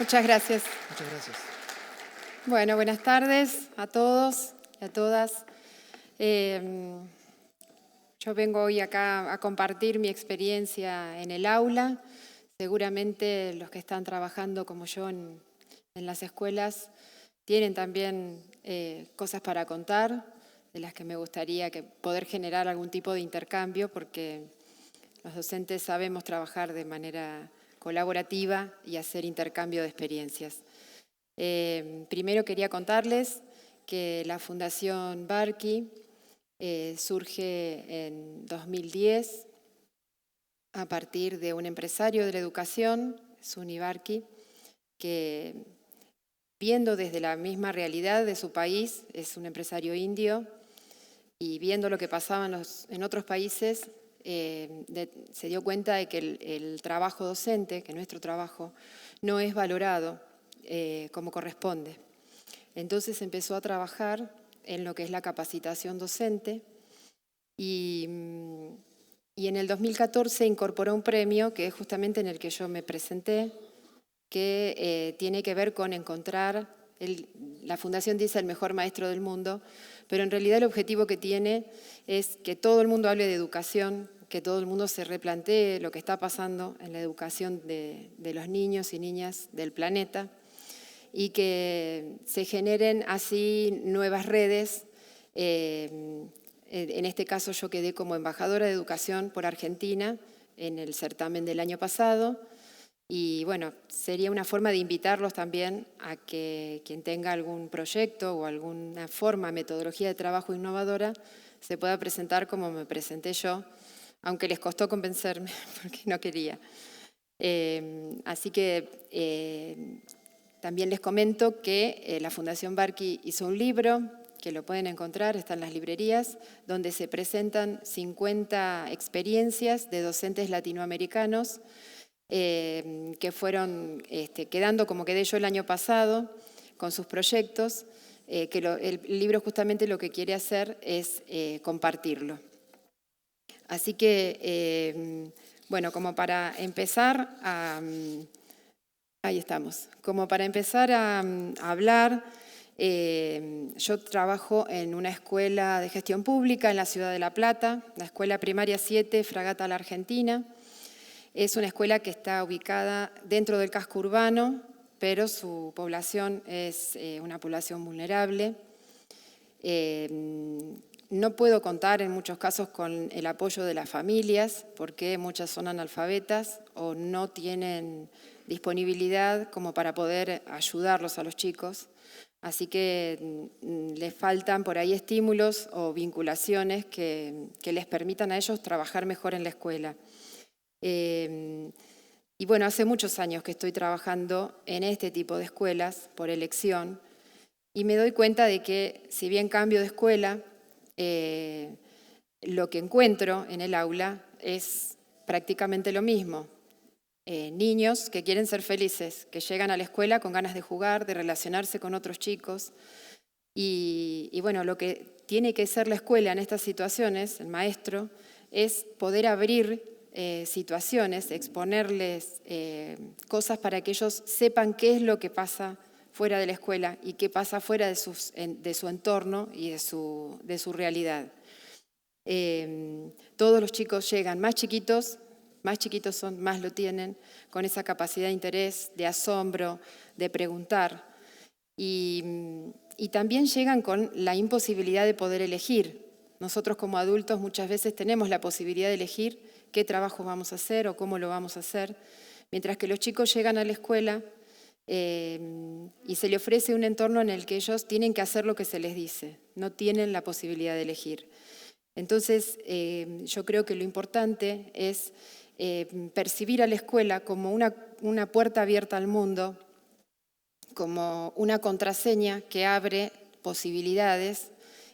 Muchas gracias. Muchas gracias. Bueno, buenas tardes a todos y a todas. Yo vengo hoy acá a compartir mi experiencia en el aula. Seguramente los que están trabajando como yo en las escuelas tienen también cosas para contar, de las que me gustaría poder generar algún tipo de intercambio, porque los docentes sabemos trabajar de manera colaborativa y hacer intercambio de experiencias. Primero quería contarles que la Fundación Barky surge en 2010 a partir de un empresario de la educación, Suni Barky, que viendo desde la misma realidad de su país, es un empresario indio, y viendo lo que pasaba en otros países, se dio cuenta de que el trabajo docente, que nuestro trabajo, no es valorado como corresponde. Entonces empezó a trabajar en lo que es la capacitación docente y en el 2014 incorporó un premio que es justamente en el que yo me presenté, que tiene que ver con encontrar, la Fundación dice el mejor maestro del mundo, pero en realidad el objetivo que tiene es que todo el mundo hable de educación, que todo el mundo se replantee lo que está pasando en la educación de los niños y niñas del planeta y que se generen así nuevas redes. En este caso yo quedé como embajadora de educación por Argentina en el certamen del año pasado. Y bueno, sería una forma de invitarlos también a que quien tenga algún proyecto o alguna forma, metodología de trabajo innovadora, se pueda presentar como me presenté yo, aunque les costó convencerme porque no quería. Así que también les comento que la Fundación Barky hizo un libro, que lo pueden encontrar, está en las librerías, donde se presentan 50 experiencias de docentes latinoamericanos que fueron quedando como quedé yo el año pasado con sus proyectos, el libro justamente lo que quiere hacer es compartirlo. Así que, bueno, como para empezar ahí estamos, como para empezar a hablar, yo trabajo en una escuela de gestión pública en la ciudad de La Plata, la Escuela Primaria 7, Fragata La Argentina. Es una escuela que está ubicada dentro del casco urbano, pero su población es una población vulnerable. No puedo contar en muchos casos con el apoyo de las familias, porque muchas son analfabetas o no tienen disponibilidad como para poder ayudarlos a los chicos. Así que les faltan por ahí estímulos o vinculaciones que les permitan a ellos trabajar mejor en la escuela. Y bueno, hace muchos años que estoy trabajando en este tipo de escuelas por elección y me doy cuenta de que si bien cambio de escuela, lo que encuentro en el aula es prácticamente lo mismo. Niños que quieren ser felices, que llegan a la escuela con ganas de jugar, de relacionarse con otros chicos. Y bueno, lo que tiene que ser la escuela en estas situaciones, el maestro, es poder abrir situaciones, exponerles cosas para que ellos sepan qué es lo que pasa fuera de la escuela y qué pasa fuera de su entorno y de su realidad. Todos los chicos llegan más chiquitos son, más lo tienen, con esa capacidad de interés, de asombro, de preguntar. Y también llegan con la imposibilidad de poder elegir. Nosotros como adultos muchas veces tenemos la posibilidad de elegir qué trabajo vamos a hacer o cómo lo vamos a hacer, mientras que los chicos llegan a la escuela y se les ofrece un entorno en el que ellos tienen que hacer lo que se les dice, no tienen la posibilidad de elegir. Entonces, yo creo que lo importante es percibir a la escuela como una puerta abierta al mundo, como una contraseña que abre posibilidades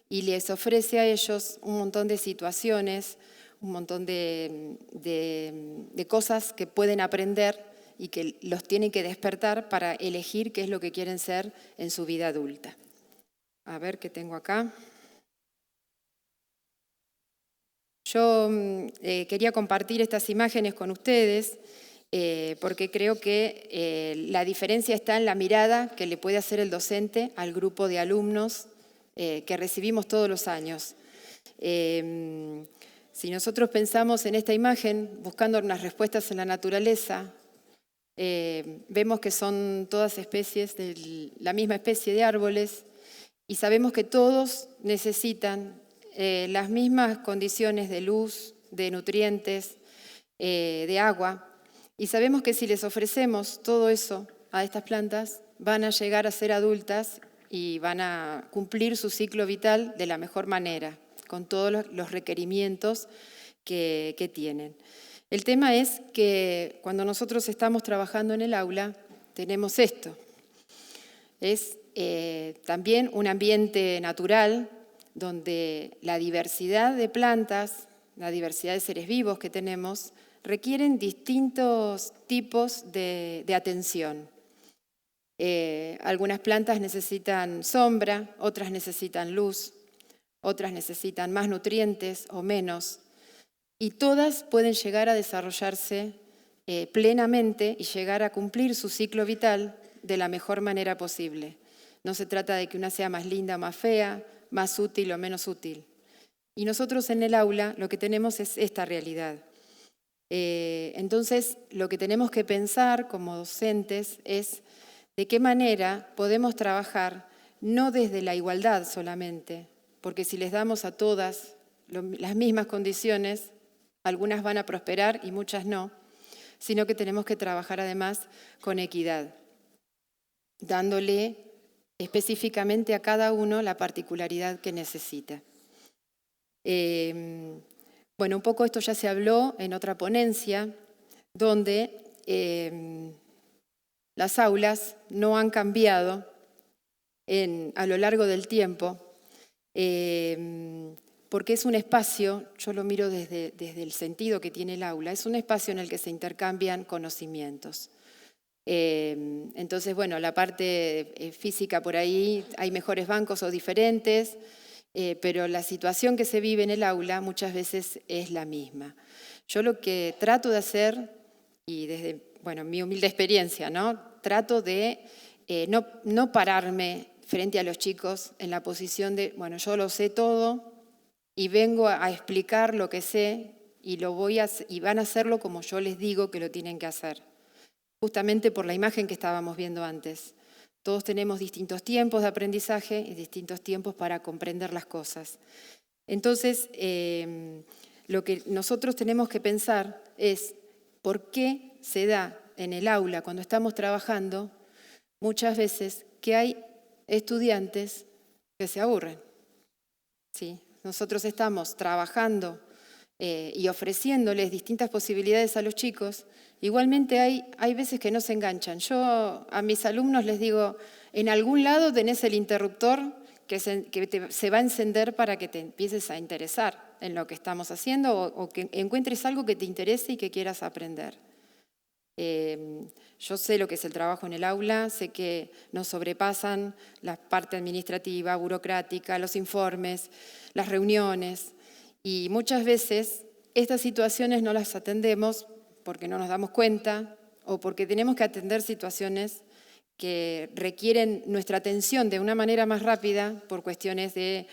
y les ofrece a ellos un montón de situaciones, un montón de cosas que pueden aprender y que los tienen que despertar para elegir qué es lo que quieren ser en su vida adulta. A ver qué tengo acá. Yo quería compartir estas imágenes con ustedes porque creo que la diferencia está en la mirada que le puede hacer el docente al grupo de alumnos que recibimos todos los años. Si nosotros pensamos en esta imagen, buscando unas respuestas en la naturaleza, vemos que son todas especies de la misma especie de árboles y sabemos que todos necesitan las mismas condiciones de luz, de nutrientes, de agua, y sabemos que si les ofrecemos todo eso a estas plantas, van a llegar a ser adultas y van a cumplir su ciclo vital de la mejor manera, con todos los requerimientos que tienen. El tema es que cuando nosotros estamos trabajando en el aula, tenemos esto. Es también un ambiente natural donde la diversidad de plantas, la diversidad de seres vivos que tenemos, requieren distintos tipos de atención. Algunas plantas necesitan sombra, otras necesitan luz, otras necesitan más nutrientes o menos, y todas pueden llegar a desarrollarse plenamente y llegar a cumplir su ciclo vital de la mejor manera posible. No se trata de que una sea más linda o más fea, más útil o menos útil. Y nosotros en el aula lo que tenemos es esta realidad. Entonces, lo que tenemos que pensar como docentes es de qué manera podemos trabajar no desde la igualdad solamente, porque si les damos a todas las mismas condiciones, algunas van a prosperar y muchas no, sino que tenemos que trabajar además con equidad, dándole específicamente a cada uno la particularidad que necesita. Bueno, un poco esto ya se habló en otra ponencia, donde las aulas no han cambiado a lo largo del tiempo, porque es un espacio, yo lo miro desde el sentido que tiene el aula, es un espacio en el que se intercambian conocimientos. Entonces, bueno, la parte física por ahí, hay mejores bancos o diferentes, pero la situación que se vive en el aula muchas veces es la misma. Yo lo que trato de hacer, y desde mi humilde experiencia, ¿no? Trato de no pararme frente a los chicos en la posición de, yo lo sé todo y vengo a explicar lo que sé y van a hacerlo como yo les digo que lo tienen que hacer. Justamente por la imagen que estábamos viendo antes. Todos tenemos distintos tiempos de aprendizaje y distintos tiempos para comprender las cosas. Entonces, lo que nosotros tenemos que pensar es por qué se da en el aula, cuando estamos trabajando, muchas veces que hay estudiantes que se aburren. ¿Sí? Nosotros estamos trabajando y ofreciéndoles distintas posibilidades a los chicos. Igualmente hay veces que no se enganchan. Yo a mis alumnos les digo, en algún lado tenés el interruptor que se va a encender para que te empieces a interesar en lo que estamos haciendo o que encuentres algo que te interese y que quieras aprender. Yo sé lo que es el trabajo en el aula, sé que nos sobrepasan la parte administrativa, burocrática, los informes, las reuniones, y muchas veces estas situaciones no las atendemos porque no nos damos cuenta o porque tenemos que atender situaciones que requieren nuestra atención de una manera más rápida por cuestiones de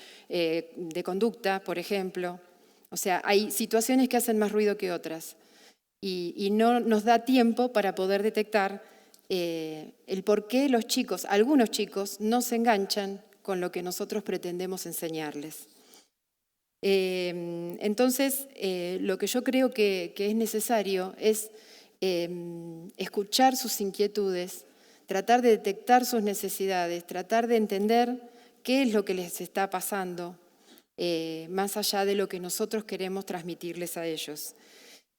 conducta, por ejemplo. O sea, hay situaciones que hacen más ruido que otras y no nos da tiempo para poder detectar el por qué algunos chicos no se enganchan con lo que nosotros pretendemos enseñarles. Entonces, lo que yo creo que es necesario es escuchar sus inquietudes, tratar de detectar sus necesidades, tratar de entender qué es lo que les está pasando, más allá de lo que nosotros queremos transmitirles a ellos.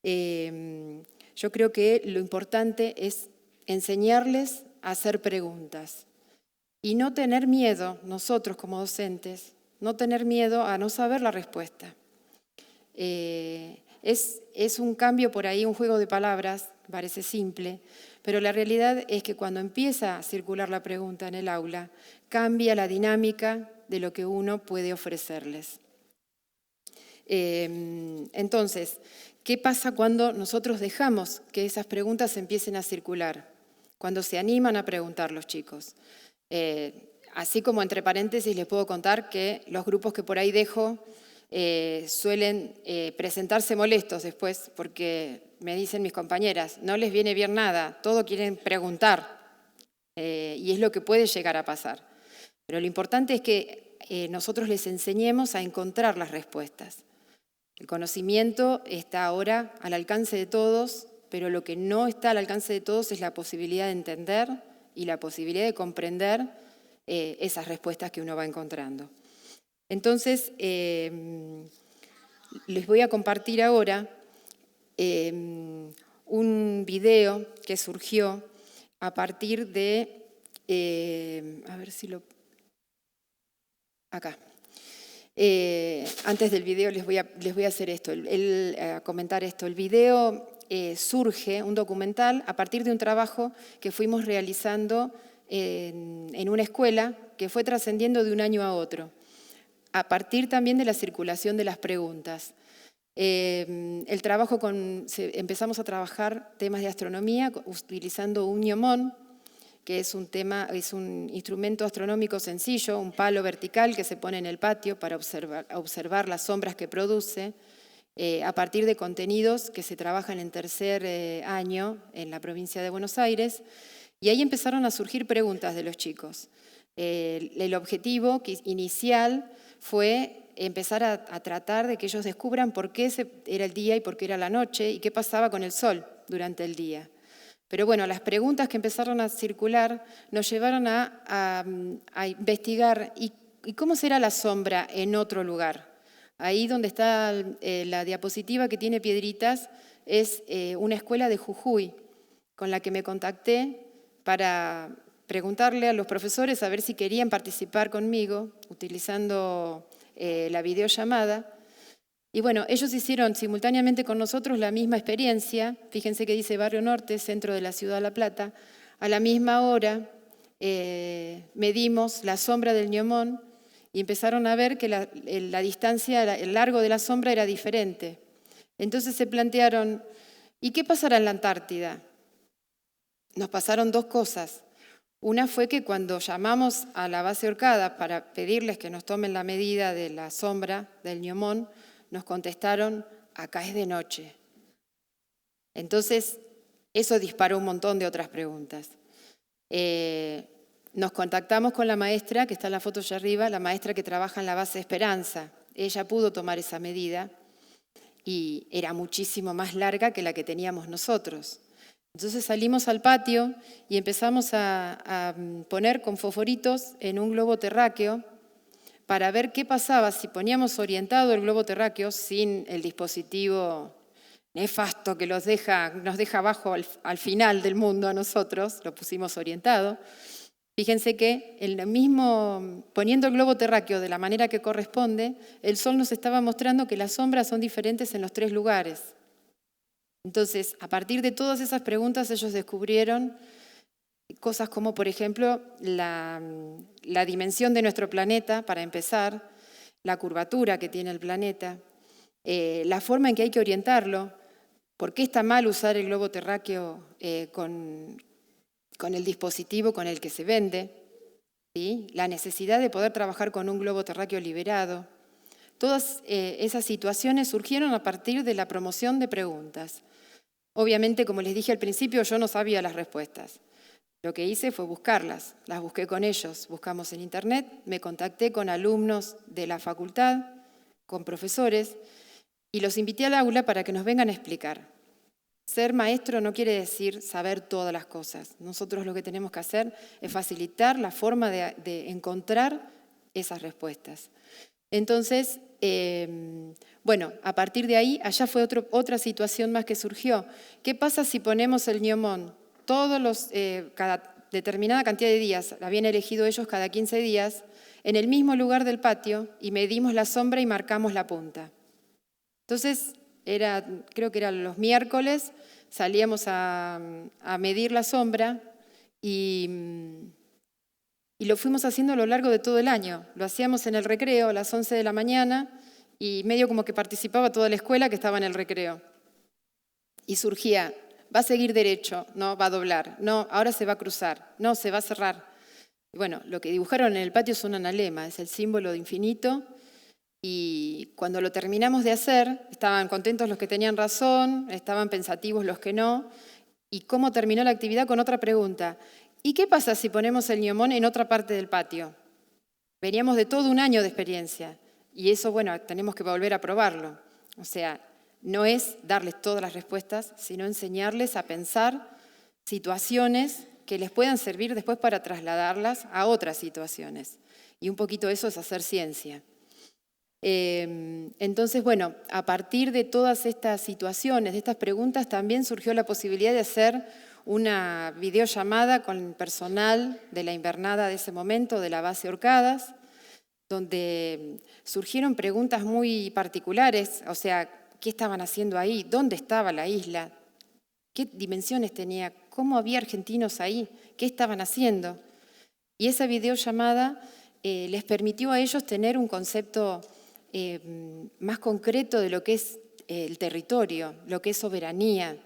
Yo creo que lo importante es enseñarles a hacer preguntas y no tener miedo, nosotros como docentes, no tener miedo a no saber la respuesta. Es un cambio por ahí, un juego de palabras, parece simple, pero la realidad es que cuando empieza a circular la pregunta en el aula, cambia la dinámica de lo que uno puede ofrecerles. Entonces, ¿qué pasa cuando nosotros dejamos que esas preguntas empiecen a circular? Cuando se animan a preguntar los chicos. Así como entre paréntesis les puedo contar que los grupos que por ahí dejo suelen presentarse molestos después porque me dicen mis compañeras, no les viene bien nada, todo quieren preguntar y es lo que puede llegar a pasar. Pero lo importante es que nosotros les enseñemos a encontrar las respuestas. El conocimiento está ahora al alcance de todos, pero lo que no está al alcance de todos es la posibilidad de entender y la posibilidad de comprender esas respuestas que uno va encontrando. Entonces, les voy a compartir ahora un video que surgió a partir de, a ver si lo... Acá. Antes del video les voy a hacer esto, a comentar esto. El video surge, un documental, a partir de un trabajo que fuimos realizando en una escuela que fue trascendiendo de un año a otro, a partir también de la circulación de las preguntas. Empezamos a trabajar temas de astronomía utilizando un gnomón, que es un instrumento astronómico sencillo, un palo vertical que se pone en el patio para observar las sombras que produce, a partir de contenidos que se trabajan en tercer año en la provincia de Buenos Aires, y ahí empezaron a surgir preguntas de los chicos. El objetivo inicial fue empezar a tratar de que ellos descubran por qué era el día y por qué era la noche y qué pasaba con el sol durante el día. Pero bueno, las preguntas que empezaron a circular nos llevaron a investigar ¿y cómo será la sombra en otro lugar? Ahí donde está la diapositiva que tiene piedritas es una escuela de Jujuy con la que me contacté para preguntarle a los profesores a ver si querían participar conmigo utilizando la videollamada. Y bueno, ellos hicieron simultáneamente con nosotros la misma experiencia. Fíjense que dice Barrio Norte, centro de la ciudad de La Plata. A la misma hora medimos la sombra del gnomón y empezaron a ver que la distancia, el largo de la sombra era diferente. Entonces se plantearon, ¿y qué pasará en la Antártida? Nos pasaron dos cosas. Una fue que cuando llamamos a la base Orcada para pedirles que nos tomen la medida de la sombra del gnomón, nos contestaron, acá es de noche. Entonces, eso disparó un montón de otras preguntas. Nos contactamos con la maestra, que está en la foto allá arriba, la maestra que trabaja en la base Esperanza. Ella pudo tomar esa medida y era muchísimo más larga que la que teníamos nosotros. Entonces salimos al patio y empezamos a poner con fosforitos en un globo terráqueo para ver qué pasaba si poníamos orientado el globo terráqueo sin el dispositivo nefasto que nos deja abajo al final del mundo a nosotros, lo pusimos orientado. Fíjense que poniendo el globo terráqueo de la manera que corresponde, el sol nos estaba mostrando que las sombras son diferentes en los tres lugares. Entonces, a partir de todas esas preguntas, ellos descubrieron cosas como, por ejemplo, la dimensión de nuestro planeta, para empezar, la curvatura que tiene el planeta, la forma en que hay que orientarlo, por qué está mal usar el globo terráqueo con el dispositivo con el que se vende, ¿sí? La necesidad de poder trabajar con un globo terráqueo liberado. Todas esas situaciones surgieron a partir de la promoción de preguntas. Obviamente, como les dije al principio, yo no sabía las respuestas. Lo que hice fue buscarlas, las busqué con ellos, buscamos en internet, me contacté con alumnos de la facultad, con profesores, y los invité al aula para que nos vengan a explicar. Ser maestro no quiere decir saber todas las cosas. Nosotros lo que tenemos que hacer es facilitar la forma de encontrar esas respuestas. Entonces, bueno, a partir de ahí, allá fue otra situación más que surgió. ¿Qué pasa si ponemos el gnomón? Cada determinada cantidad de días, la habían elegido ellos cada 15 días, en el mismo lugar del patio y medimos la sombra y marcamos la punta. Entonces, creo que eran los miércoles, salíamos a medir la sombra y lo fuimos haciendo a lo largo de todo el año. Lo hacíamos en el recreo a las 11 de la mañana y medio como que participaba toda la escuela que estaba en el recreo. Y surgía, va a seguir derecho, no, va a doblar, no, ahora se va a cruzar, no, se va a cerrar. Y bueno, lo que dibujaron en el patio es un analema, es el símbolo de infinito. Y cuando lo terminamos de hacer, estaban contentos los que tenían razón, estaban pensativos los que no. ¿Y cómo terminó la actividad? Con otra pregunta. ¿Y qué pasa si ponemos el ñomón en otra parte del patio? Veníamos de todo un año de experiencia. Y eso, bueno, tenemos que volver a probarlo. O sea, no es darles todas las respuestas, sino enseñarles a pensar situaciones que les puedan servir después para trasladarlas a otras situaciones. Y un poquito eso es hacer ciencia. Entonces, bueno, a partir de todas estas situaciones, de estas preguntas, también surgió la posibilidad de hacer una videollamada con el personal de la invernada de ese momento, de la base Orcadas, donde surgieron preguntas muy particulares, o sea, ¿qué estaban haciendo ahí? ¿Dónde estaba la isla? ¿Qué dimensiones tenía? ¿Cómo había argentinos ahí? ¿Qué estaban haciendo? Y esa videollamada les permitió a ellos tener un concepto más concreto de lo que es el territorio, lo que es soberanía.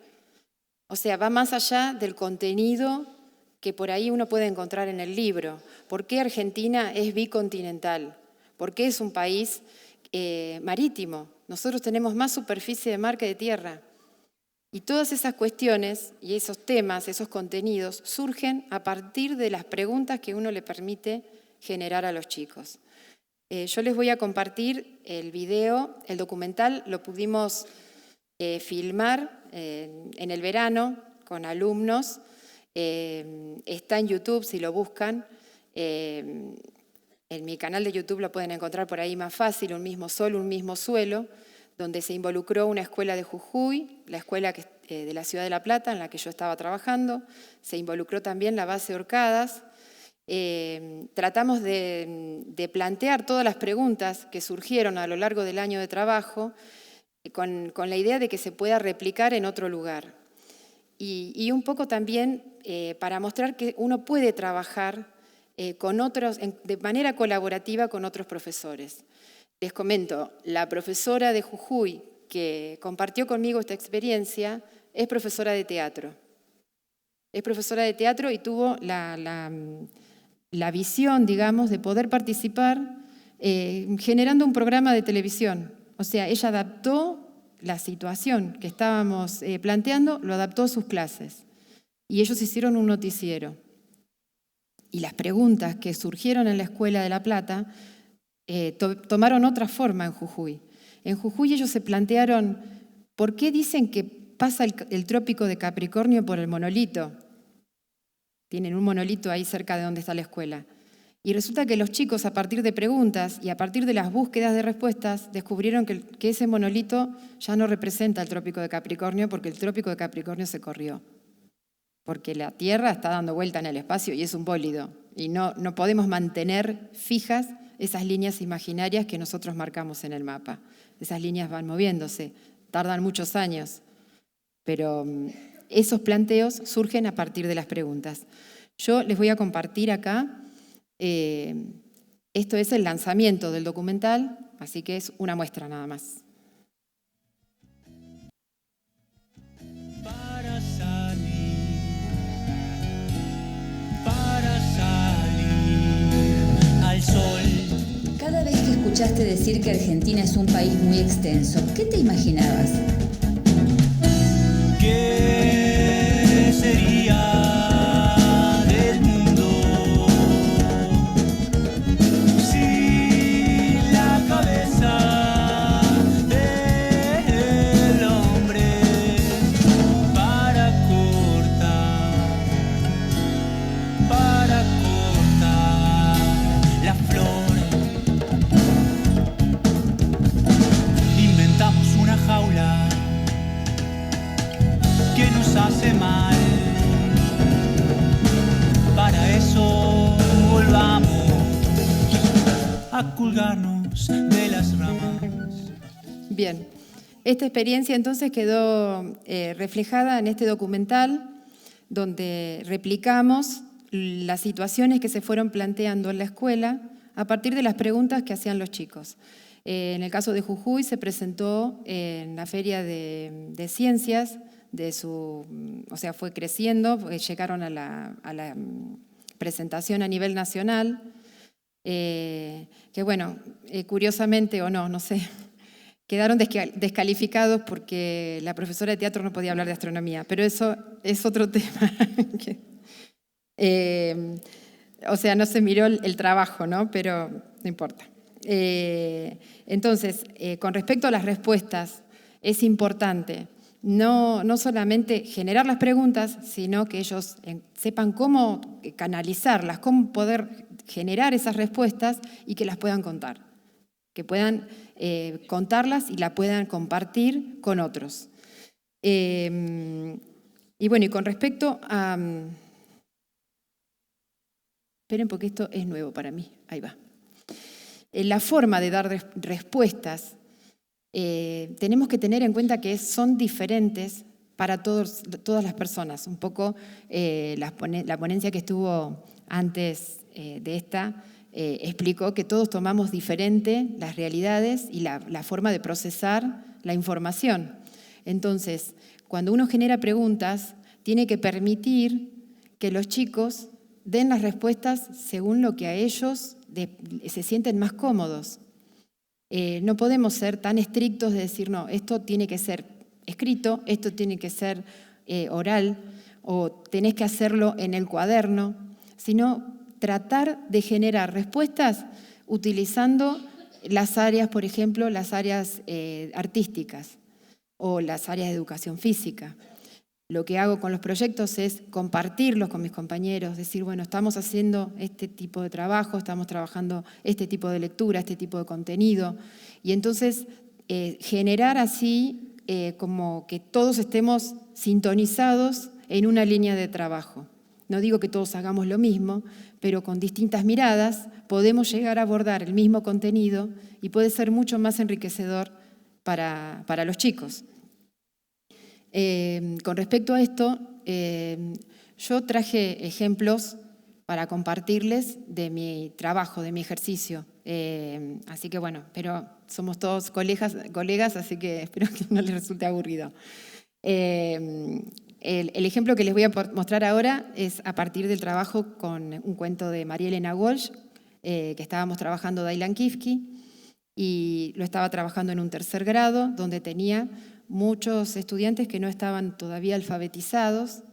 O sea, va más allá del contenido que por ahí uno puede encontrar en el libro. ¿Por qué Argentina es bicontinental? ¿Por qué es un país marítimo? Nosotros tenemos más superficie de mar que de tierra. Y todas esas cuestiones y esos temas, esos contenidos, surgen a partir de las preguntas que uno le permite generar a los chicos. Yo les voy a compartir el video, el documental, lo pudimos filmar en el verano con alumnos. Está en YouTube si lo buscan. En mi canal de YouTube lo pueden encontrar por ahí más fácil, Un mismo sol, un mismo suelo, donde se involucró una escuela de Jujuy, la escuela de la Ciudad de La Plata en la que yo estaba trabajando. Se involucró también la base Orcadas. Tratamos de plantear todas las preguntas que surgieron a lo largo del año de trabajo con la idea de que se pueda replicar en otro lugar. Y un poco también para mostrar que uno puede trabajar con otros, de manera colaborativa con otros profesores. Les comento, la profesora de Jujuy que compartió conmigo esta experiencia es profesora de teatro. Es profesora de teatro y tuvo la visión, digamos, de poder participar generando un programa de televisión. O sea, ella adaptó la situación que estábamos planteando, lo adaptó a sus clases. Y ellos hicieron un noticiero. Y las preguntas que surgieron en la Escuela de La Plata tomaron otra forma en Jujuy. En Jujuy ellos se plantearon, ¿por qué dicen que pasa el trópico de Capricornio por el monolito? Tienen un monolito ahí cerca de donde está la escuela. Y resulta que los chicos, a partir de preguntas y a partir de las búsquedas de respuestas, descubrieron que ese monolito ya no representa el trópico de Capricornio porque el trópico de Capricornio se corrió. Porque la Tierra está dando vuelta en el espacio y es un bólido. Y no podemos mantener fijas esas líneas imaginarias que nosotros marcamos en el mapa. Esas líneas van moviéndose, tardan muchos años. Pero esos planteos surgen a partir de las preguntas. Yo les voy a compartir acá, esto es el lanzamiento del documental, así que es una muestra nada más. Para salir al sol. Cada vez que escuchaste decir que Argentina es un país muy extenso, ¿qué te imaginabas? ¿Qué sería del mundo si la cabeza del hombre para cortar la flor? Inventamos una jaula que nos hace mal. Para eso volvamos a colgarnos de las ramas. Bien, esta experiencia entonces quedó reflejada en este documental donde replicamos las situaciones que se fueron planteando en la escuela a partir de las preguntas que hacían los chicos. En el caso de Jujuy se presentó en la Feria de Ciencias o sea, fue creciendo, llegaron a la presentación a nivel nacional, que bueno, curiosamente o no sé, quedaron descalificados porque la profesora de teatro no podía hablar de astronomía, pero eso es otro tema. O sea, no se miró el trabajo, ¿no? Pero no importa. Entonces, con respecto a las respuestas, es importante no solamente generar las preguntas, sino que ellos sepan cómo canalizarlas, cómo poder generar esas respuestas y que las puedan contar, que puedan contarlas y la puedan compartir con otros. Y bueno, y con respecto a... esperen porque esto es nuevo para mí, ahí va. La forma de dar respuestas, tenemos que tener en cuenta que son diferentes para todas las personas. Un poco la ponencia que estuvo antes de esta explicó que todos tomamos diferente las realidades y la forma de procesar la información. Entonces, cuando uno genera preguntas, tiene que permitir que los chicos den las respuestas según lo que a ellos se sienten más cómodos. No podemos ser tan estrictos de decir, no, esto tiene que ser escrito, esto tiene que ser oral, o tenés que hacerlo en el cuaderno, sino tratar de generar respuestas utilizando las áreas, por ejemplo, las áreas artísticas o las áreas de educación física. Lo que hago con los proyectos es compartirlos con mis compañeros, decir, bueno, estamos haciendo este tipo de trabajo, estamos trabajando este tipo de lectura, este tipo de contenido, y entonces generar así como que todos estemos sintonizados en una línea de trabajo. No digo que todos hagamos lo mismo, pero con distintas miradas podemos llegar a abordar el mismo contenido y puede ser mucho más enriquecedor para los chicos. Con respecto a esto, yo traje ejemplos para compartirles de mi trabajo, de mi ejercicio. Así que bueno, pero somos todos colegas, así que espero que no les resulte aburrido. El ejemplo que les voy a mostrar ahora es a partir del trabajo con un cuento de María Elena Walsh, que estábamos trabajando Dylan Kifke, y lo estaba trabajando en un 3er grado, donde tenía muchos estudiantes que no estaban todavía alfabetizados,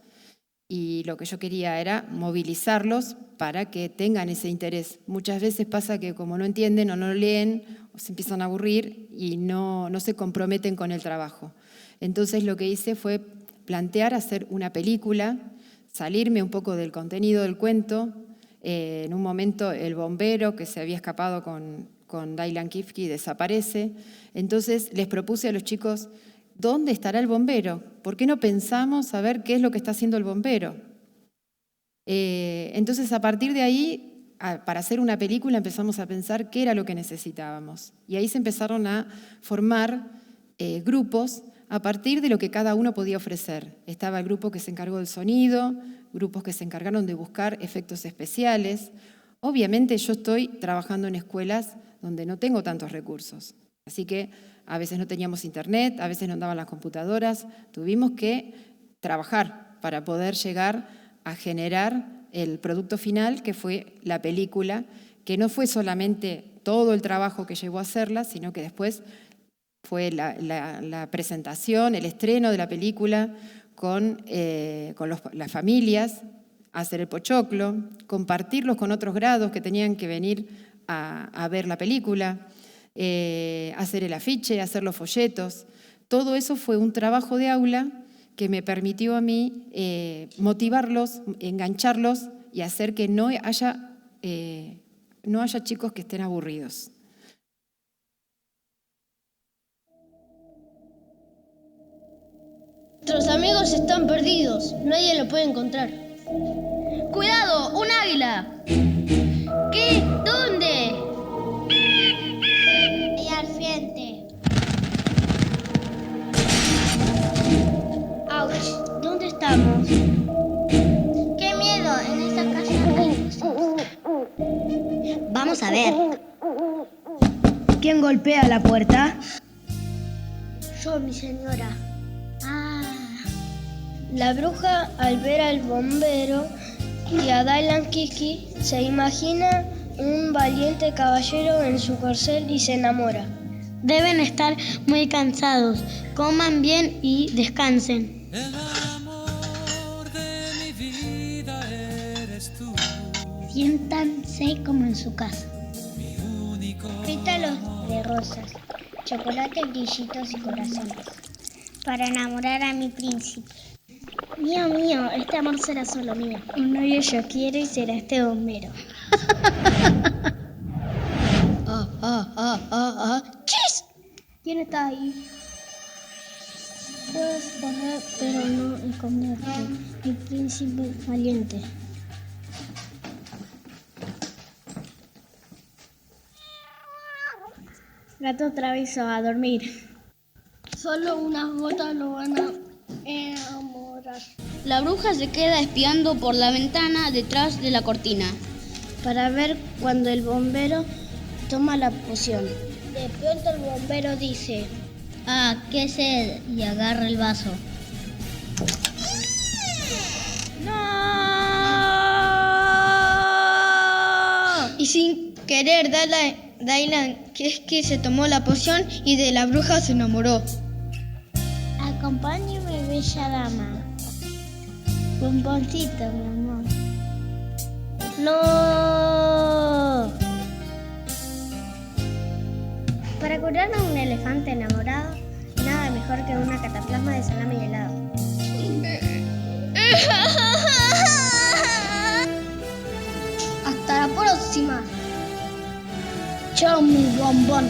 y lo que yo quería era movilizarlos para que tengan ese interés. Muchas veces pasa que como no entienden o no leen, o se empiezan a aburrir y no se comprometen con el trabajo. Entonces lo que hice fue plantear hacer una película, salirme un poco del contenido del cuento. En un momento el bombero que se había escapado con Dylan Kifke desaparece. Entonces les propuse a los chicos, ¿dónde estará el bombero? ¿Por qué no pensamos a ver qué es lo que está haciendo el bombero? Entonces, a partir de ahí, para hacer una película, empezamos a pensar qué era lo que necesitábamos. Y ahí se empezaron a formar grupos a partir de lo que cada uno podía ofrecer. Estaba el grupo que se encargó del sonido, grupos que se encargaron de buscar efectos especiales. Obviamente, yo estoy trabajando en escuelas donde no tengo tantos recursos. Así que a veces no teníamos internet, a veces no andaban las computadoras. Tuvimos que trabajar para poder llegar a generar el producto final, que fue la película, que no fue solamente todo el trabajo que llevó a hacerla, sino que después fue la presentación, el estreno de la película con las familias, hacer el pochoclo, compartirlos con otros grados que tenían que venir a ver la película, hacer el afiche, hacer los folletos. Todo eso fue un trabajo de aula que me permitió a mí motivarlos, engancharlos y hacer que no haya chicos que estén aburridos. Nuestros amigos están perdidos, nadie lo puede encontrar. ¡Cuidado! ¡Un águila! ¿Qué? ¿Dónde? Y al frente. ¡Auch! ¿Dónde estamos? ¡Qué miedo! En esa casa hay cosas. Vamos a ver. ¿Quién golpea la puerta? Yo, mi señora. Ah, La bruja, al ver al bombero y a Dailan Kiki, se imagina un valiente caballero en su corcel y se enamora. Deben estar muy cansados. Coman bien y descansen. El amor de mi vida eres tú, Siéntanse como en su casa. mi único Pétalos de rosas, chocolate, brillitos y corazones. Para enamorar a mi príncipe. Mío, mío, este amor será solo mío. Un novio yo quiero y será este bombero. ¡Chis! ¿Quién está ahí? Puedes correr, pero no esconderte. Mi príncipe valiente. Gato travieso, a dormir. Solo unas gotas lo van a enamorar. La bruja se queda espiando por la ventana detrás de la cortina. Para ver cuando el bombero toma la poción. De pronto el bombero dice: Ah, qué sed, y agarra el vaso. ¡No! Y sin querer, Dailan que se tomó la poción y de la bruja se enamoró. Acompáñeme, bella dama. Bomboncito, mi amor. ¡No! Para curar a un elefante enamorado, nada mejor que una cataplasma de salame y helado. Hasta la próxima. Chao, mi bombón.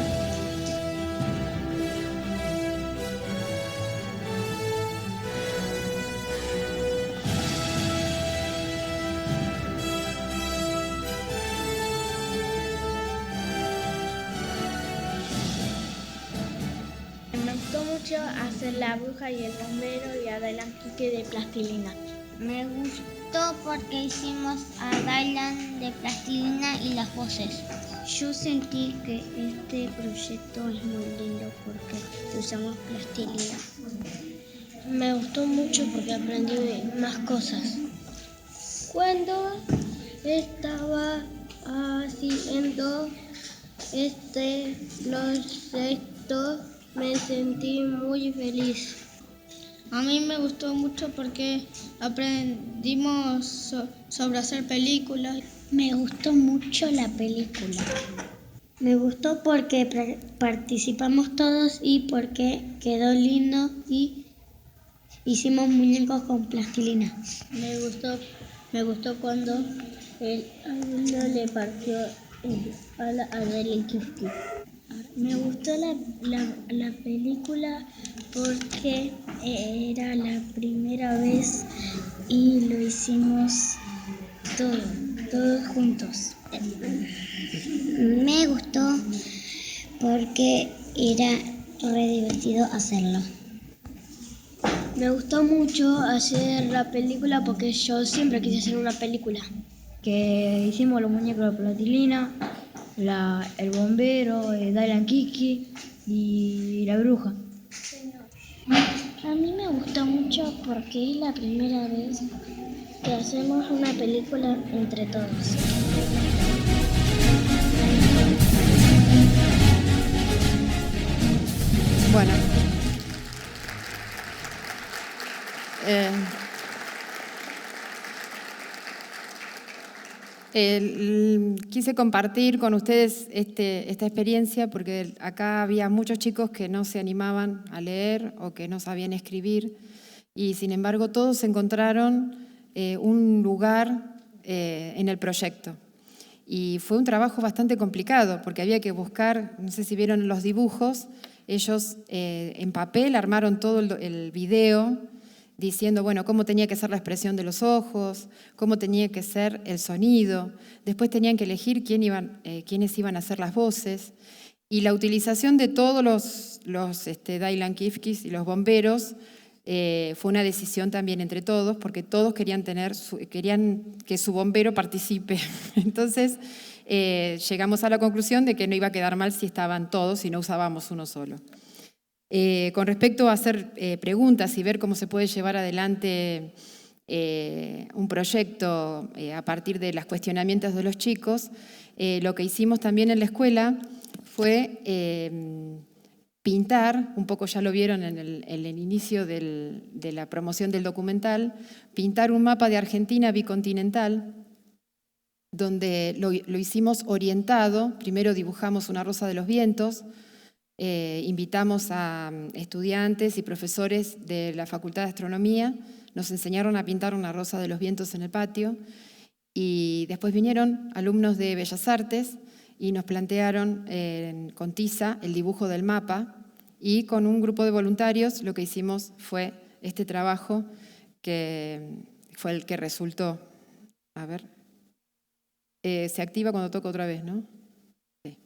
Me gustó mucho hacer la bruja y el bombero y a Dailan Kiki de plastilina. Me gustó porque hicimos a Dailan de plastilina y las voces. Yo sentí que este proyecto es muy lindo porque usamos plastilina. Me gustó mucho porque aprendí más cosas. Cuando estaba haciendo este proyecto me sentí muy feliz. A mí me gustó mucho porque aprendimos sobre hacer películas. Me gustó mucho la película. Me gustó porque participamos todos y porque quedó lindo y hicimos muñecos con plastilina. Me gustó cuando el alumno le partió el ala a Dailan Kiki. Me gustó la película porque era la primera vez y lo hicimos todos juntos. Me gustó porque era re divertido hacerlo. Me gustó mucho hacer la película porque yo siempre quise hacer una película. Que hicimos los muñecos de plastilina, el bombero, Dailan Kiki y la bruja. A mí me gustó mucho porque es la primera vez que hacemos una película entre todos. Bueno. Quise compartir con ustedes esta experiencia porque acá había muchos chicos que no se animaban a leer o que no sabían escribir y sin embargo todos encontraron un lugar en el proyecto. Y fue un trabajo bastante complicado porque había que buscar, no sé si vieron los dibujos, ellos en papel armaron todo el video diciendo, bueno, cómo tenía que ser la expresión de los ojos, cómo tenía que ser el sonido. Después tenían que elegir quiénes iban a hacer las voces. Y la utilización de todos los Dailan Kifkis y los bomberos fue una decisión también entre todos, porque todos querían que su bombero participe. Entonces, llegamos a la conclusión de que no iba a quedar mal si estaban todos y no usábamos uno solo. Con respecto a hacer preguntas y ver cómo se puede llevar adelante un proyecto a partir de los cuestionamientos de los chicos, lo que hicimos también en la escuela fue pintar, un poco ya lo vieron en el inicio de la promoción del documental, pintar un mapa de Argentina bicontinental, donde lo hicimos orientado. Primero dibujamos una rosa de los vientos, invitamos a estudiantes y profesores de la Facultad de Astronomía, nos enseñaron a pintar una rosa de los vientos en el patio, y después vinieron alumnos de Bellas Artes y nos plantearon con tiza el dibujo del mapa, y con un grupo de voluntarios lo que hicimos fue este trabajo que fue el que resultó. A ver, se activa cuando toco otra vez, ¿no? Sí.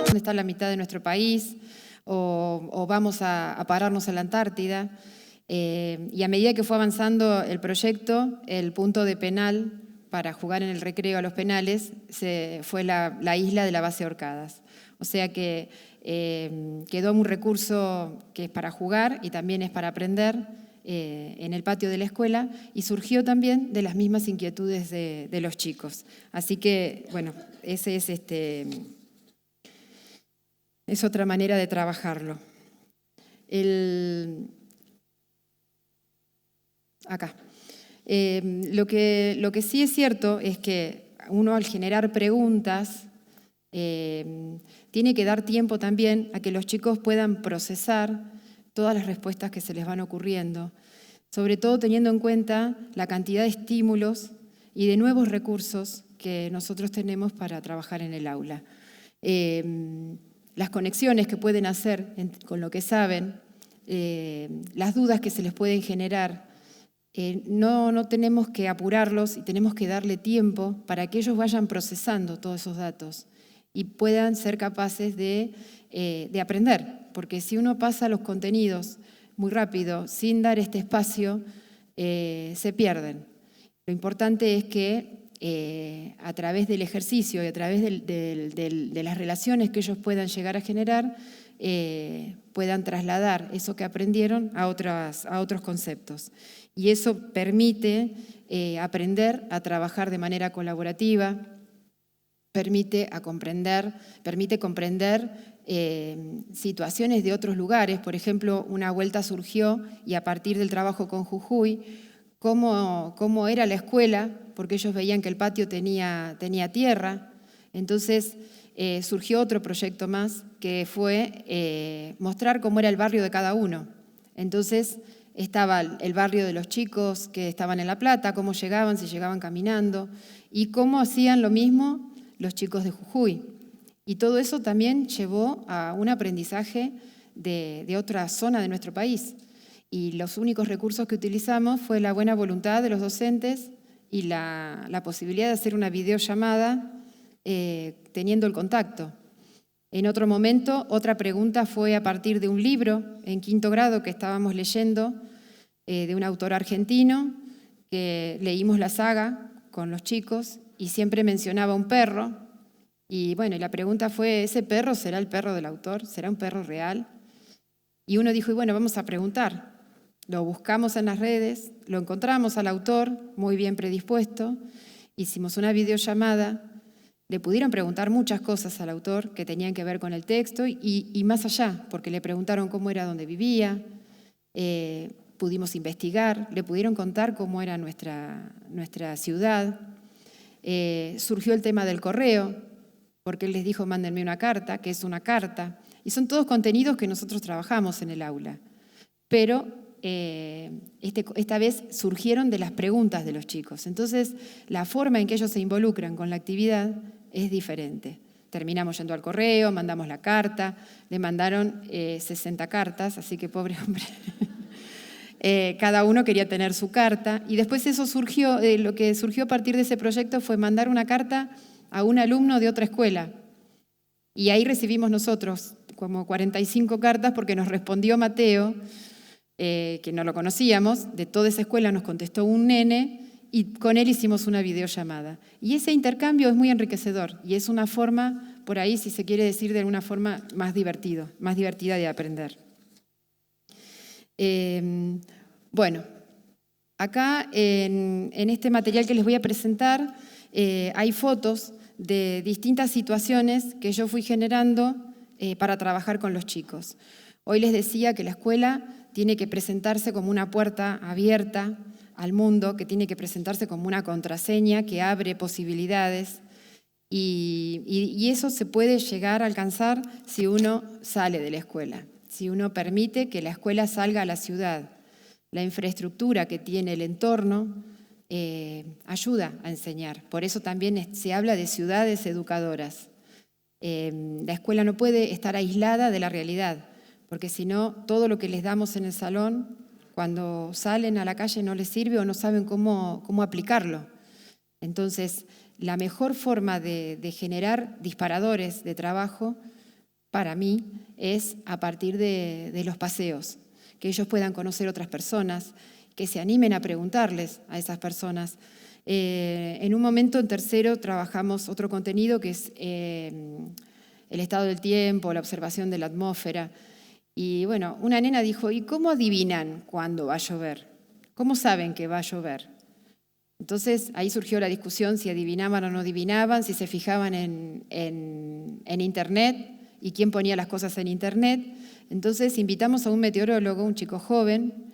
¿Dónde está la mitad de nuestro país? O vamos a pararnos en la Antártida. Y a medida que fue avanzando el proyecto, el punto de penal para jugar en el recreo a los penales fue la isla de la base Orcadas. O sea que quedó un recurso que es para jugar y también es para aprender en el patio de la escuela, y surgió también de las mismas inquietudes de los chicos. Así que, bueno, ese es otra manera de trabajarlo. Acá. Lo que sí es cierto es que uno, al generar preguntas, tiene que dar tiempo también a que los chicos puedan procesar todas las respuestas que se les van ocurriendo, sobre todo teniendo en cuenta la cantidad de estímulos y de nuevos recursos que nosotros tenemos para trabajar en el aula. Las conexiones que pueden hacer con lo que saben, las dudas que se les pueden generar, no tenemos que apurarlos y tenemos que darle tiempo para que ellos vayan procesando todos esos datos y puedan ser capaces de aprender, porque si uno pasa los contenidos muy rápido sin dar este espacio, se pierden. Lo importante es que a través del ejercicio y a través de las relaciones que ellos puedan llegar a generar, puedan trasladar eso que aprendieron a otros conceptos. Y eso permite aprender a trabajar de manera colaborativa, permite comprender situaciones de otros lugares. Por ejemplo, una vuelta surgió, y a partir del trabajo con Jujuy, cómo era la escuela, porque ellos veían que el patio tenía tierra. Entonces surgió otro proyecto más, que fue mostrar cómo era el barrio de cada uno. Entonces estaba el barrio de los chicos que estaban en La Plata, cómo llegaban, si llegaban caminando, y cómo hacían lo mismo los chicos de Jujuy. Y todo eso también llevó a un aprendizaje de otra zona de nuestro país. Y los únicos recursos que utilizamos fue la buena voluntad de los docentes y la posibilidad de hacer una videollamada teniendo el contacto. En otro momento, otra pregunta fue a partir de un libro en 5º grado que estábamos leyendo, de un autor argentino, que leímos la saga con los chicos y siempre mencionaba un perro. Y bueno, la pregunta fue, ¿ese perro será el perro del autor? ¿Será un perro real? Y uno dijo, y bueno, vamos a preguntar. Lo buscamos en las redes, lo encontramos al autor, muy bien predispuesto, hicimos una videollamada. Le pudieron preguntar muchas cosas al autor que tenían que ver con el texto y más allá, porque le preguntaron cómo era donde vivía, pudimos investigar, le pudieron contar cómo era nuestra ciudad. Surgió el tema del correo, porque él les dijo, mándenme una carta, que es una carta. Y son todos contenidos que nosotros trabajamos en el aula. Pero esta vez surgieron de las preguntas de los chicos. Entonces, la forma en que ellos se involucran con la actividad es diferente. Terminamos yendo al correo, mandamos la carta, le mandaron 60 cartas, así que pobre hombre. Cada uno quería tener su carta. Y después eso surgió, lo que surgió a partir de ese proyecto fue mandar una carta a un alumno de otra escuela. Y ahí recibimos nosotros como 45 cartas porque nos respondió Mateo, que no lo conocíamos, de toda esa escuela nos contestó un nene y con él hicimos una videollamada. Y ese intercambio es muy enriquecedor y es una forma, por ahí, si se quiere decir de alguna forma, más divertida de aprender. Bueno, acá en este material que les voy a presentar hay fotos de distintas situaciones que yo fui generando para trabajar con los chicos. Hoy les decía que la escuela tiene que presentarse como una puerta abierta al mundo, que tiene que presentarse como una contraseña que abre posibilidades y eso se puede llegar a alcanzar si uno sale de la escuela, si uno permite que la escuela salga a la ciudad. La infraestructura que tiene el entorno ayuda a enseñar. Por eso también se habla de ciudades educadoras. La escuela no puede estar aislada de la realidad, porque si no, todo lo que les damos en el salón, cuando salen a la calle no les sirve o no saben cómo aplicarlo. Entonces, la mejor forma de generar disparadores de trabajo, para mí, es a partir de los paseos, que ellos puedan conocer otras personas, que se animen a preguntarles a esas personas. En un momento, en tercero, trabajamos otro contenido que es el estado del tiempo, la observación de la atmósfera. Y bueno, una nena dijo, ¿y cómo adivinan cuándo va a llover? ¿Cómo saben que va a llover? Entonces ahí surgió la discusión si adivinaban o no adivinaban, si se fijaban en Internet y quién ponía las cosas en Internet. Entonces invitamos a un meteorólogo, un chico joven,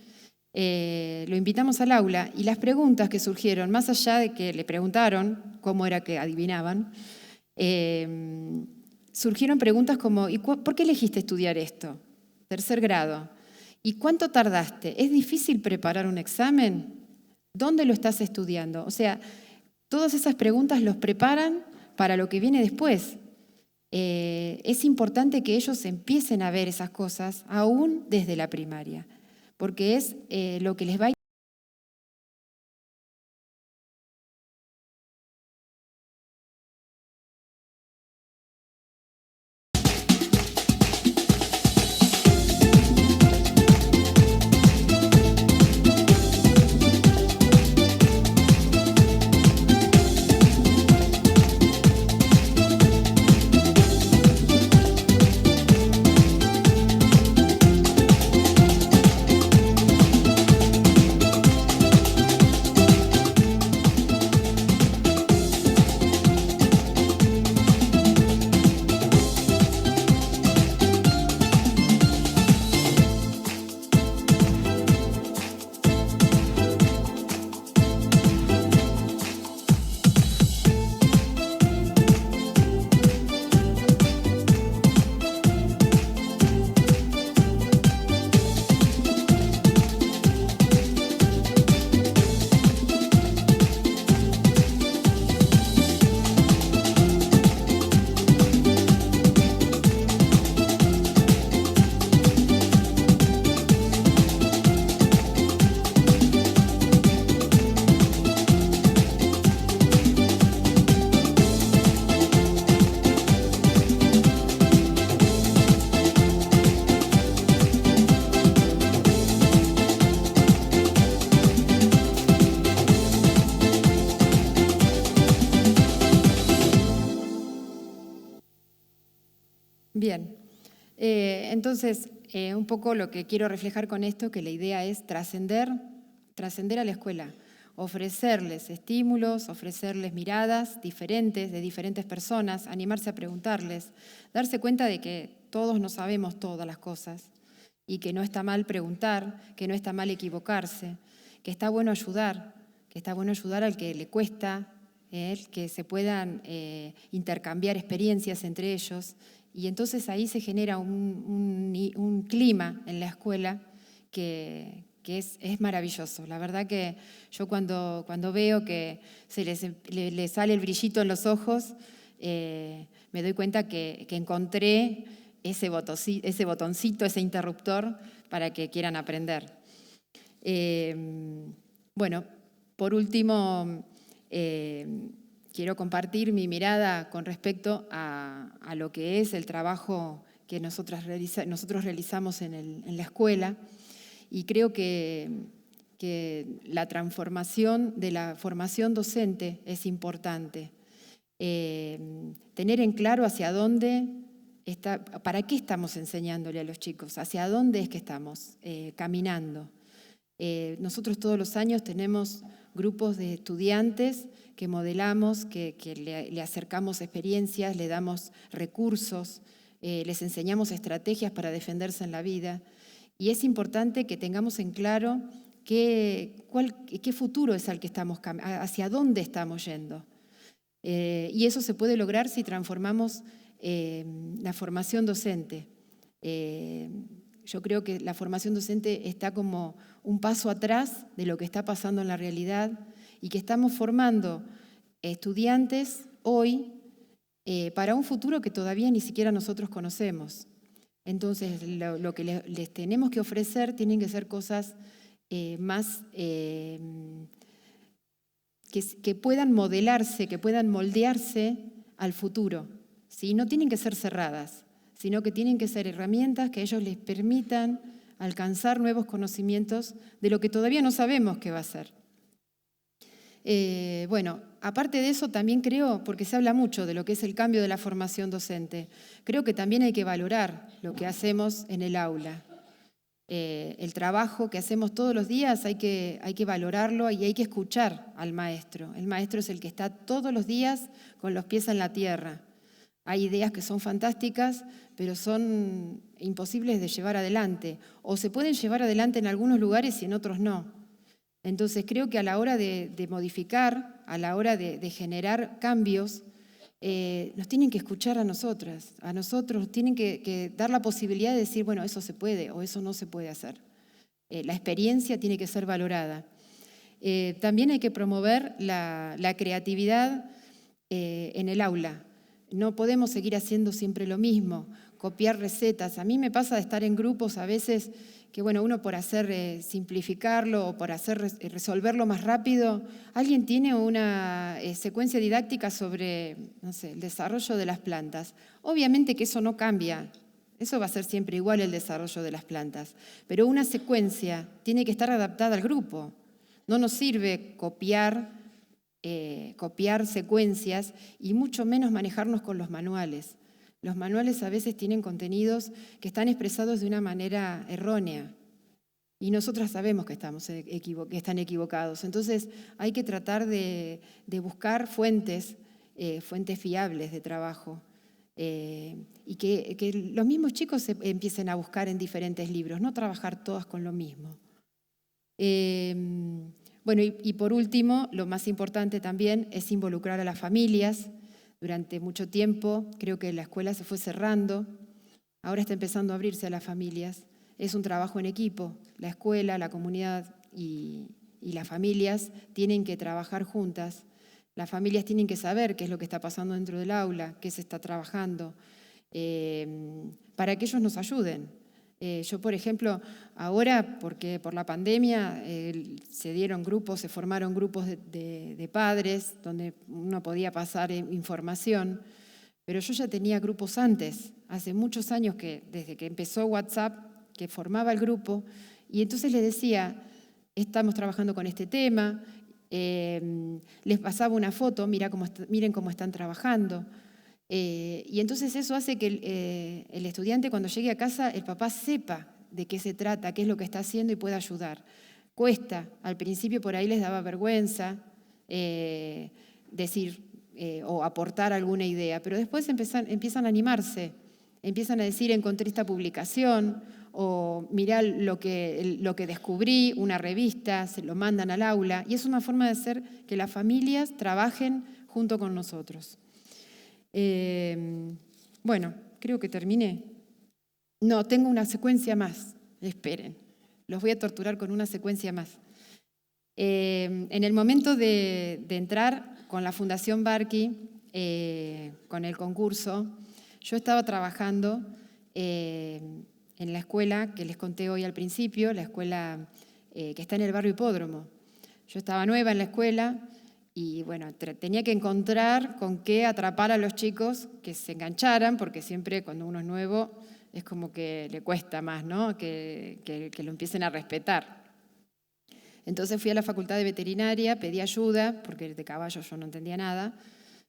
lo invitamos al aula y las preguntas que surgieron, más allá de que le preguntaron cómo era que adivinaban, surgieron preguntas como, ¿y por qué elegiste estudiar esto? Tercer grado. ¿Y cuánto tardaste? ¿Es difícil preparar un examen? ¿Dónde lo estás estudiando? O sea, todas esas preguntas los preparan para lo que viene después. Es importante que ellos empiecen a ver esas cosas aún desde la primaria, porque es lo que les va a... Bien, entonces un poco lo que quiero reflejar con esto, que la idea es trascender a la escuela, ofrecerles estímulos, ofrecerles miradas diferentes de diferentes personas, animarse a preguntarles, darse cuenta de que todos no sabemos todas las cosas y que no está mal preguntar, que no está mal equivocarse, que está bueno ayudar al que le cuesta, que se puedan intercambiar experiencias entre ellos. Y entonces ahí se genera un clima en la escuela que es maravilloso. La verdad que yo cuando veo que se les sale el brillito en los ojos, me doy cuenta que encontré ese botoncito, ese interruptor para que quieran aprender. Bueno, por último, quiero compartir mi mirada con respecto a lo que es el trabajo que nosotros realizamos en la escuela, y creo que la transformación de la formación docente es importante. Tener en claro hacia dónde para qué estamos enseñándole a los chicos, hacia dónde es que estamos caminando. Nosotros todos los años tenemos grupos de estudiantes que modelamos, que le acercamos experiencias, le damos recursos, les enseñamos estrategias para defenderse en la vida. Y es importante que tengamos en claro qué futuro es al que estamos, hacia dónde estamos yendo. Y eso se puede lograr si transformamos la formación docente. Yo creo que la formación docente está como un paso atrás de lo que está pasando en la realidad y que estamos formando estudiantes hoy para un futuro que todavía ni siquiera nosotros conocemos. Entonces, lo que les tenemos que ofrecer tienen que ser cosas más que puedan modelarse, que puedan moldearse al futuro. ¿Sí? No tienen que ser cerradas, sino que tienen que ser herramientas que a ellos les permitan alcanzar nuevos conocimientos de lo que todavía no sabemos qué va a ser. Bueno, aparte de eso también creo, porque se habla mucho de lo que es el cambio de la formación docente, creo que también hay que valorar lo que hacemos en el aula. El trabajo que hacemos todos los días hay que valorarlo y hay que escuchar al maestro. El maestro es el que está todos los días con los pies en la tierra. Hay ideas que son fantásticas, pero son imposibles de llevar adelante. O se pueden llevar adelante en algunos lugares y en otros no. Entonces creo que a la hora de modificar, a la hora de generar cambios, nos tienen que escuchar a nosotros tienen que dar la posibilidad de decir, bueno, eso se puede o eso no se puede hacer. La experiencia tiene que ser valorada. También hay que promover la creatividad en el aula. No podemos seguir haciendo siempre lo mismo, copiar recetas. A mí me pasa de estar en grupos a veces que, bueno, uno por hacer simplificarlo o por hacer resolverlo más rápido, alguien tiene una secuencia didáctica sobre, no sé, el desarrollo de las plantas. Obviamente que eso no cambia, eso va a ser siempre igual el desarrollo de las plantas, pero una secuencia tiene que estar adaptada al grupo. No nos sirve copiar secuencias y mucho menos manejarnos con los manuales. Los manuales a veces tienen contenidos que están expresados de una manera errónea y nosotras sabemos que están equivocados. Entonces hay que tratar de buscar fuentes fiables de trabajo y que los mismos chicos se empiecen a buscar en diferentes libros, no trabajar todas con lo mismo. Bueno, y por último, lo más importante también es involucrar a las familias. Durante mucho tiempo creo que la escuela se fue cerrando, ahora está empezando a abrirse a las familias. Es un trabajo en equipo, la escuela, la comunidad y las familias tienen que trabajar juntas. Las familias tienen que saber qué es lo que está pasando dentro del aula, qué se está trabajando, para que ellos nos ayuden. Yo, por ejemplo, ahora, porque por la pandemia se formaron grupos de padres donde uno podía pasar información, pero yo ya tenía grupos antes, hace muchos años desde que empezó WhatsApp, que formaba el grupo, y entonces les decía, estamos trabajando con este tema, les pasaba una foto, miren cómo están trabajando. Y entonces eso hace que el estudiante cuando llegue a casa, el papá sepa de qué se trata, qué es lo que está haciendo y pueda ayudar. Cuesta, al principio por ahí les daba vergüenza decir o aportar alguna idea, pero después empiezan a animarse, empiezan a decir, encontré esta publicación, o mirá lo que descubrí, una revista, se lo mandan al aula, y es una forma de hacer que las familias trabajen junto con nosotros. Bueno, creo que terminé. No, tengo una secuencia más. Esperen, los voy a torturar con una secuencia más. En el momento de entrar con la Fundación Barqui, con el concurso, yo estaba trabajando en la escuela que les conté hoy al principio, la escuela que está en el barrio Hipódromo. Yo estaba nueva en la escuela y bueno, tenía que encontrar con qué atrapar a los chicos que se engancharan, porque siempre cuando uno es nuevo es como que le cuesta más, ¿no? que lo empiecen a respetar. Entonces fui a la facultad de veterinaria, pedí ayuda, porque de caballos yo no entendía nada.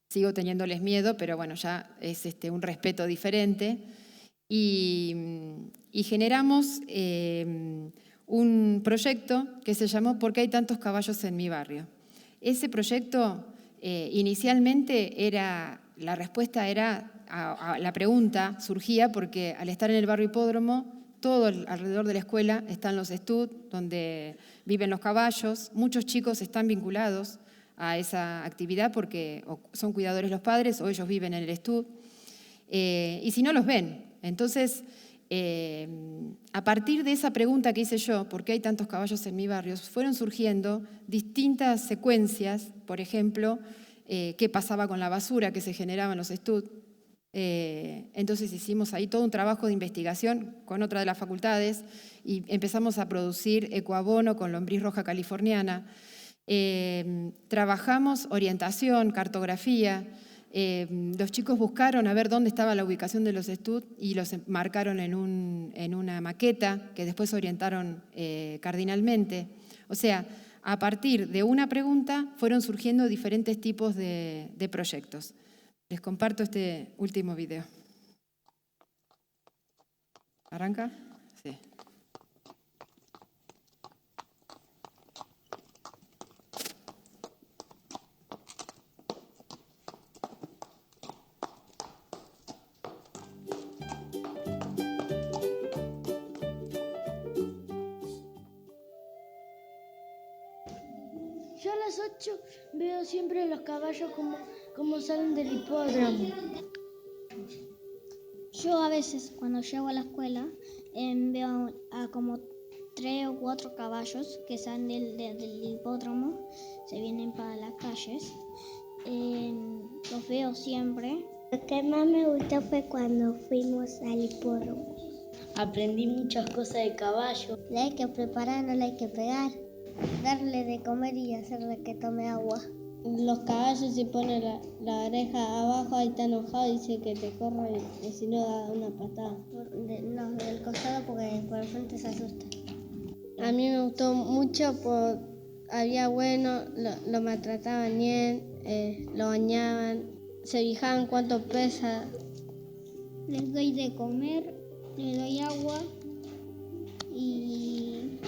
Sigo teniéndoles miedo, pero bueno, ya es un respeto diferente. Y generamos un proyecto que se llamó ¿Por qué hay tantos caballos en mi barrio? Ese proyecto inicialmente la respuesta era a la pregunta, surgía porque al estar en el barrio Hipódromo, todo alrededor de la escuela están los estud, donde viven los caballos. Muchos chicos están vinculados a esa actividad porque o son cuidadores los padres o ellos viven en el estud. Y si no, los ven. Entonces, a partir de esa pregunta que hice yo, ¿por qué hay tantos caballos en mi barrio?, fueron surgiendo distintas secuencias, por ejemplo, qué pasaba con la basura que se generaba en los estud. Entonces hicimos ahí todo un trabajo de investigación con otra de las facultades y empezamos a producir ecoabono con lombriz roja californiana. Trabajamos orientación, cartografía. Los chicos buscaron a ver dónde estaba la ubicación de los estud y los marcaron en una maqueta que después orientaron cardinalmente. O sea, a partir de una pregunta fueron surgiendo diferentes tipos de proyectos. Les comparto este último video. ¿Arranca? Sí. Yo a las 8 veo siempre los caballos como salen del hipódromo. Yo a veces cuando llego a la escuela veo a como 3 o 4 caballos que salen del hipódromo, se vienen para las calles. Los veo siempre. Lo que más me gustó fue cuando fuimos al hipódromo. Aprendí muchas cosas de caballo. Le hay que preparar, no le hay que pegar. Darle de comer y hacerle que tome agua. Los caballos se ponen la oreja abajo, ahí está enojado y dice que te corra y si no da una patada. No, del costado porque por el frente se asusta. A mí me gustó mucho porque había bueno, lo maltrataban bien, lo bañaban, se fijaban cuánto pesa. Les doy de comer, les doy agua y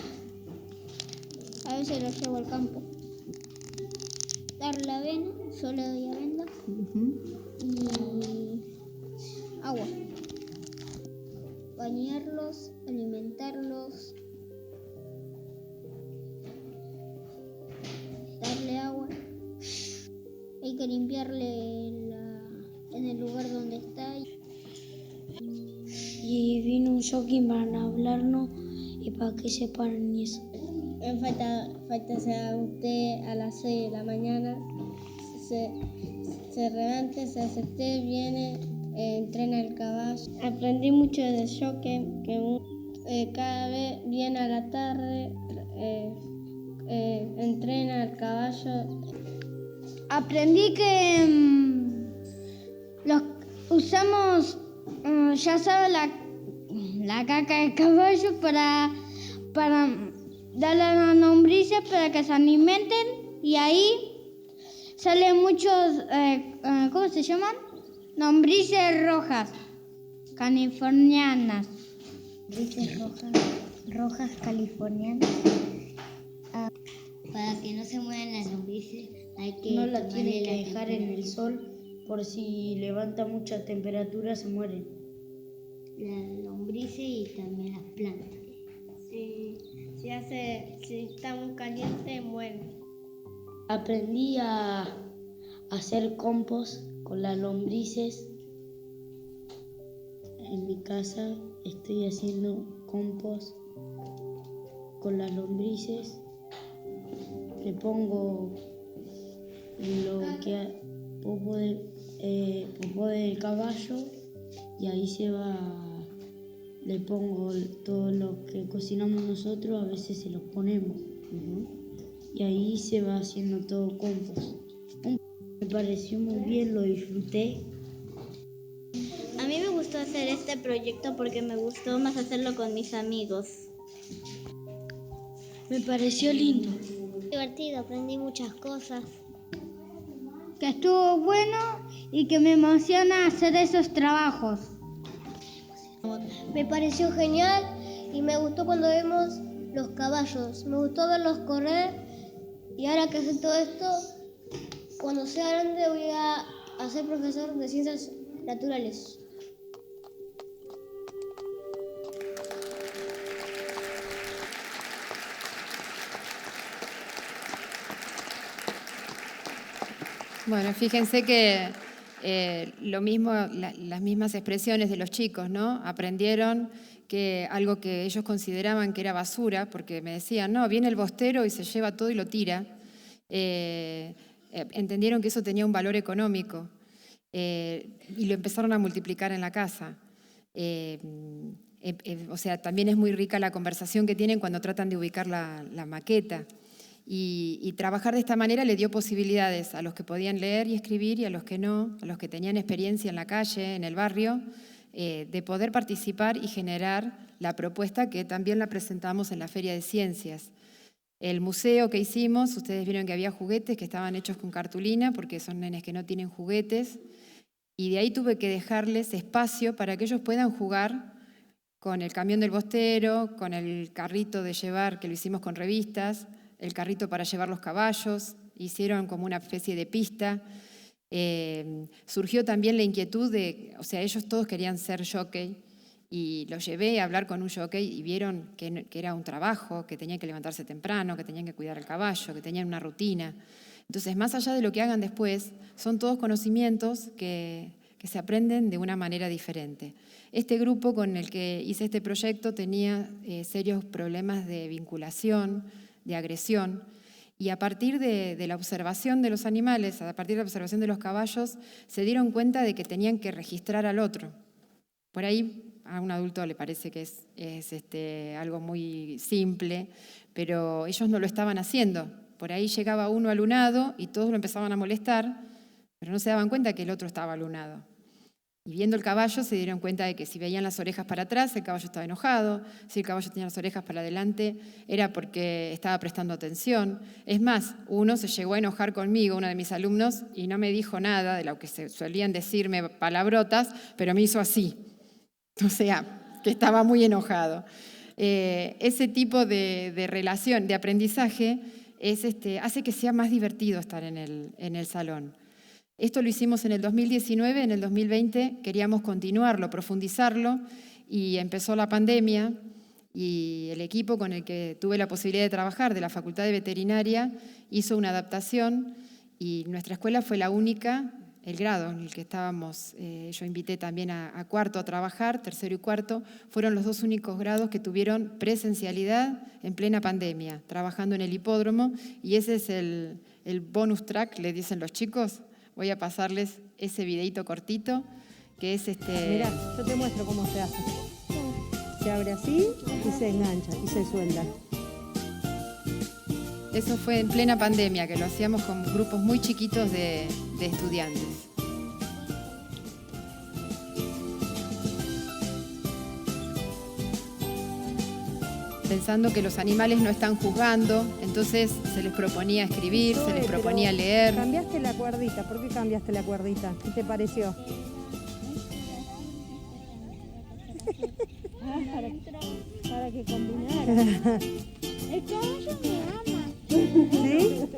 a veces los llevo al campo. Darle la avena, yo le doy avena y agua. Bañarlos, alimentarlos, darle agua. Hay que limpiarle en el lugar donde está. Y vino un jockey para hablarnos y para que sepan eso. Falta se haga usted a las 6 de la mañana, se levante, se hace té, viene, entrena el caballo. Aprendí mucho de jockey, que cada vez viene a la tarde, entrena el caballo. Aprendí que usamos, ya sabes, la caca de caballo para darle a las lombrices para que se alimenten y ahí salen muchos, ¿cómo se llaman? Lombrices rojas, californianas. Lombrices rojas californianas. Para que no se mueran las lombrices hay que No la tienen que dejar en el sol por si levanta mucha temperatura se mueren. Las lombrices y también las plantas. Si está muy caliente, mueren. Aprendí a hacer compost con las lombrices. En mi casa estoy haciendo compost con las lombrices. Le pongo lo que popó del caballo y ahí se va. Le pongo todo lo que cocinamos nosotros, a veces se los ponemos. Y ahí se va haciendo todo compost. Me pareció muy bien, lo disfruté. A mí me gustó hacer hacer este proyecto porque me gustó más hacerlo con mis amigos. Me pareció lindo. Divertido, aprendí muchas cosas. Que estuvo bueno y que me emociona hacer esos trabajos. Me pareció genial y me gustó cuando vemos los caballos. Me gustó verlos correr y ahora que sé todo esto, cuando sea grande voy a ser profesor de ciencias naturales. Bueno, fíjense que lo mismo, las mismas expresiones de los chicos, ¿no? Aprendieron que algo que ellos consideraban que era basura, porque me decían, no, viene el bostero y se lleva todo y lo tira. Entendieron que eso tenía un valor económico y lo empezaron a multiplicar en la casa. O sea, también es muy rica la conversación que tienen cuando tratan de ubicar la maqueta. Y trabajar de esta manera le dio posibilidades a los que podían leer y escribir y a los que no, a los que tenían experiencia en la calle, en el barrio, de poder participar y generar la propuesta que también la presentamos en la Feria de Ciencias. El museo que hicimos, ustedes vieron que había juguetes que estaban hechos con cartulina porque son nenes que no tienen juguetes, y de ahí tuve que dejarles espacio para que ellos puedan jugar con el camión del bostero, con el carrito de llevar que lo hicimos con revistas, el carrito para llevar los caballos, hicieron como una especie de pista. Surgió también la inquietud de, o sea, ellos todos querían ser jockey, y los llevé a hablar con un jockey y vieron que era un trabajo, que tenían que levantarse temprano, que tenían que cuidar al caballo, que tenían una rutina. Entonces, más allá de lo que hagan después, son todos conocimientos que se aprenden de una manera diferente. Este grupo con el que hice este proyecto tenía serios problemas de vinculación, de agresión, y a partir de la observación de los animales, a partir de la observación de los caballos, se dieron cuenta de que tenían que registrar al otro. Por ahí a un adulto le parece que es algo muy simple, pero ellos no lo estaban haciendo. Por ahí llegaba uno alunado y todos lo empezaban a molestar, pero no se daban cuenta que el otro estaba alunado. Y viendo el caballo se dieron cuenta de que si veían las orejas para atrás, el caballo estaba enojado. Si el caballo tenía las orejas para adelante, era porque estaba prestando atención. Es más, uno se llegó a enojar conmigo, uno de mis alumnos, y no me dijo nada de lo que solían decirme palabrotas, pero me hizo así. O sea, que estaba muy enojado. Ese tipo de relación, de aprendizaje, hace que sea más divertido estar en el salón. Esto lo hicimos en el 2019, en el 2020 queríamos continuarlo, profundizarlo, y empezó la pandemia y el equipo con el que tuve la posibilidad de trabajar de la Facultad de Veterinaria hizo una adaptación y nuestra escuela fue la única, el grado en el que estábamos, yo invité también a cuarto a trabajar, tercero y cuarto, fueron los dos únicos grados que tuvieron presencialidad en plena pandemia, trabajando en el hipódromo, y ese es el bonus track, le dicen los chicos. Voy a pasarles ese videito cortito, que es Mirá, yo te muestro cómo se hace. Se abre así y se engancha y se suelda. Eso fue en plena pandemia, que lo hacíamos con grupos muy chiquitos de estudiantes. Pensando que los animales no están juzgando, entonces se les proponía escribir, se les proponía leer. Cambiaste la cuerdita, ¿por qué cambiaste la cuerdita? ¿Qué te pareció? Para que combinara. El caballo me ama. ¿Sí?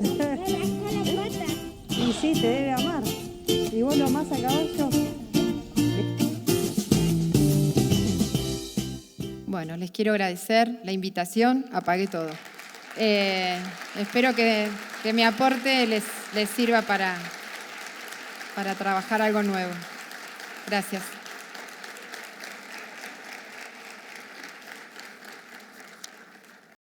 Me rasca la pata. Y sí, te debe amar. ¿Y vos lo amás al caballo? Bueno, les quiero agradecer la invitación, apagué todo. Espero que mi aporte les sirva para trabajar algo nuevo. Gracias.